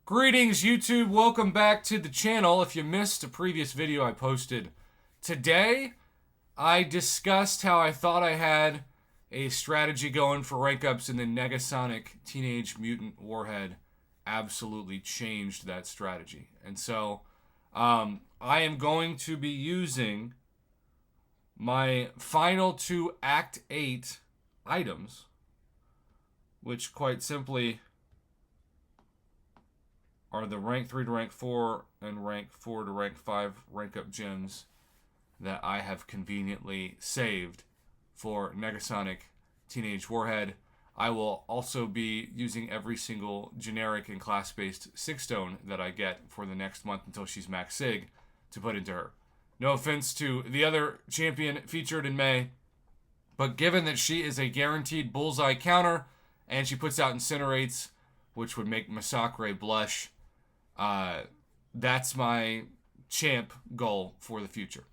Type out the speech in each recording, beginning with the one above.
Greetings, YouTube. Welcome back to the channel. If you missed a previous video I posted today, I discussed how I thought I had a strategy going for rank ups, and the Negasonic Teenage Mutant Warhead absolutely changed that strategy. And so I am going to be using my final two Act 8 items, which quite simply are the rank 3 to rank 4 and rank 4 to rank 5 rank up gems that I have conveniently saved for Negasonic Teenage Warhead. I will also be using every single generic and class-based Sigstone that I get for the next month until she's max Sig to put into her. No offense to the other champion featured in May, but given that she is a guaranteed bullseye counter and she puts out Incinerates, which would make Masacre blush, that's my champ goal for the future.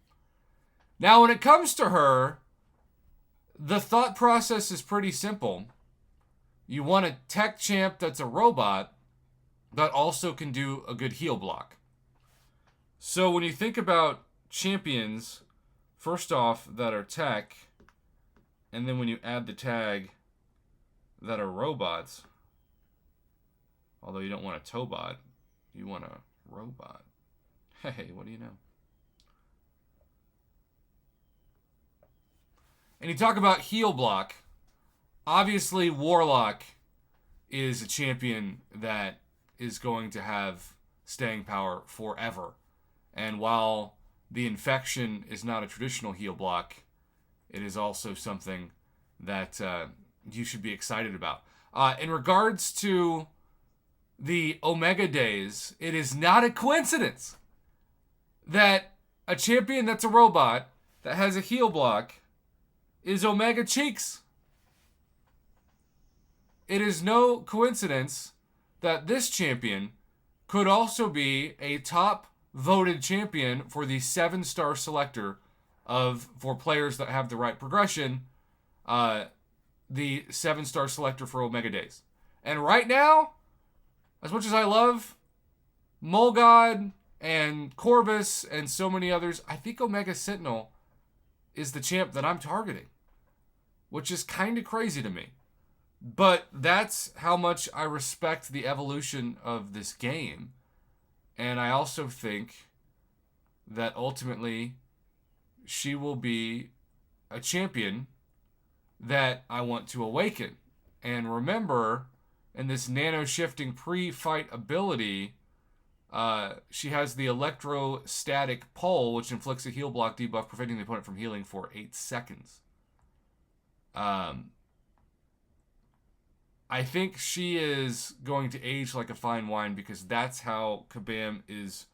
Now, when it comes to her, the thought process is pretty simple. You want a tech champ that's a robot that also can do a good heal block. So when you think about champions, first off, that are tech, and then when you add the tag that are robots, although you don't want a Tobot, you want a robot. Hey, what do you know? And you talk about heal block. Obviously, Warlock is a champion that is going to have staying power forever. And while the Infection is not a traditional heal block, it is also something that you should be excited about. In regards to the Omega days, it is not a coincidence that a champion that's a robot that has a heal block is Omega Cheeks. It is no coincidence that this champion could also be a top voted champion for the 7-star selector for players that have the right progression, the 7-star selector for Omega days. And right now, as much as I love Mulgod and Corvus and so many others, I think Omega Sentinel is the champ that I'm targeting, which is kind of crazy to me. But that's how much I respect the evolution of this game. And I also think that ultimately she will be a champion that I want to awaken. And remember, in this nano-shifting pre-fight ability, she has the electrostatic pole, which inflicts a heal block debuff, preventing the opponent from healing for 8 seconds. I think she is going to age like a fine wine because that's how Kabam is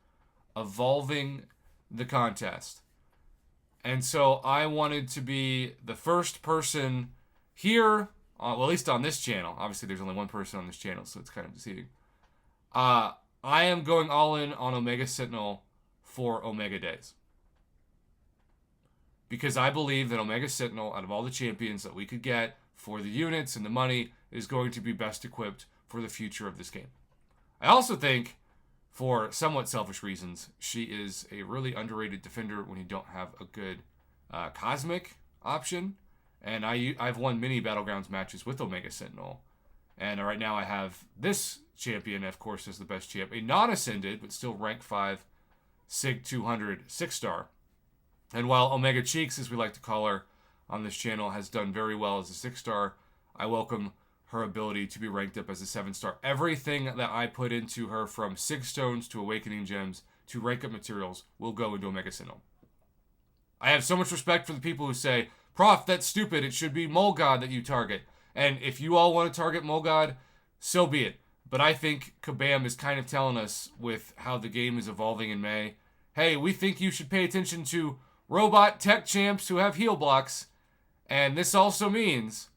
evolving the contest. And so I wanted to be the first person here, well, at least on this channel. Obviously, there's only one person on this channel, so it's kind of deceiving. I am going all in on Omega Sentinel for Omega Days. Because I believe that Omega Sentinel, out of all the champions that we could get for the units and the money, is going to be best equipped for the future of this game. I also think, for somewhat selfish reasons, she is a really underrated defender when you don't have a good cosmic option. And I've won many Battlegrounds matches with Omega Sentinel. And right now I have this champion, of course, as the best champ. A non-ascended, but still rank 5, Sig 200, 6-star. And while Omega Cheeks, as we like to call her on this channel, has done very well as a 6-star, I welcome her ability to be ranked up as a 7-star. Everything that I put into her, from Sigstones to Awakening Gems to rank up materials, will go into Omega Sentinel. I have so much respect for the people who say, Prof, that's stupid. It should be Mulgod that you target. And if you all want to target Mulgod, so be it. But I think Kabam is kind of telling us, with how the game is evolving in May, hey, we think you should pay attention to robot tech champs who have heal blocks. And this also means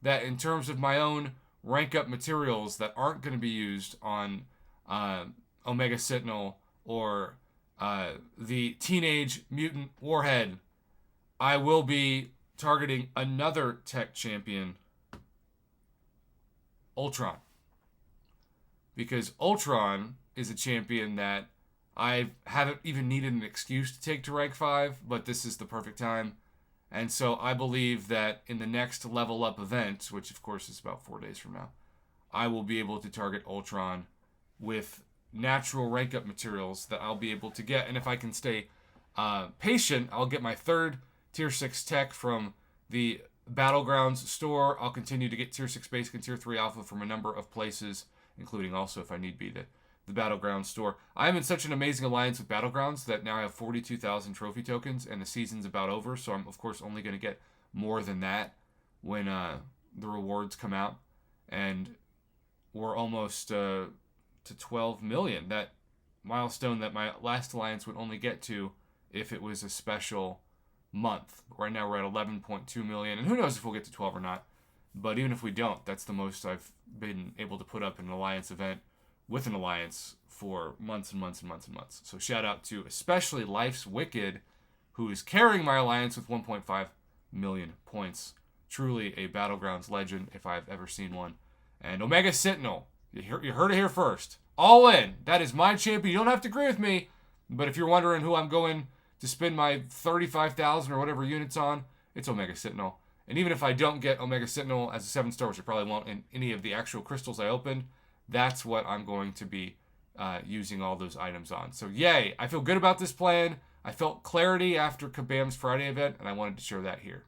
that in terms of my own rank up materials that aren't going to be used on Omega Sentinel or the Teenage Mutant Warhead, I will be targeting another tech champion, Ultron. because Ultron is a champion that I haven't even needed an excuse to take to rank 5, but this is the perfect time. And so I believe that in the next level up event, which of course is about 4 days from now, I will be able to target Ultron with natural rank up materials that I'll be able to get. And if I can stay patient, I'll get my 3rd tier 6 tech from the Battlegrounds store. I'll continue to get tier 6 basic and tier 3 alpha from a number of places, including also, if I need be, the Battlegrounds store. I'm in such an amazing alliance with Battlegrounds that now I have 42,000 trophy tokens, and the season's about over, so I'm, of course, only going to get more than that when the rewards come out. And we're almost to 12 million, that milestone that my last alliance would only get to if it was a special month. Right now we're at 11.2 million, and who knows if we'll get to 12 or not. But even if we don't, that's the most I've been able to put up in an alliance event with an alliance for months and months and months and months. So shout out to especially Life's Wicked, who is carrying my alliance with 1.5 million points. Truly a Battlegrounds legend if I've ever seen one. And Omega Sentinel, you heard it here first. All in. That is my champion. You don't have to agree with me, but if you're wondering who I'm going to spend my 35,000 or whatever units on, it's Omega Sentinel. And even if I don't get Omega Sentinel as a 7-star, which I probably won't in any of the actual crystals I opened, that's what I'm going to be using all those items on. So yay, I feel good about this plan. I felt clarity after Kabam's Friday event, and I wanted to share that here.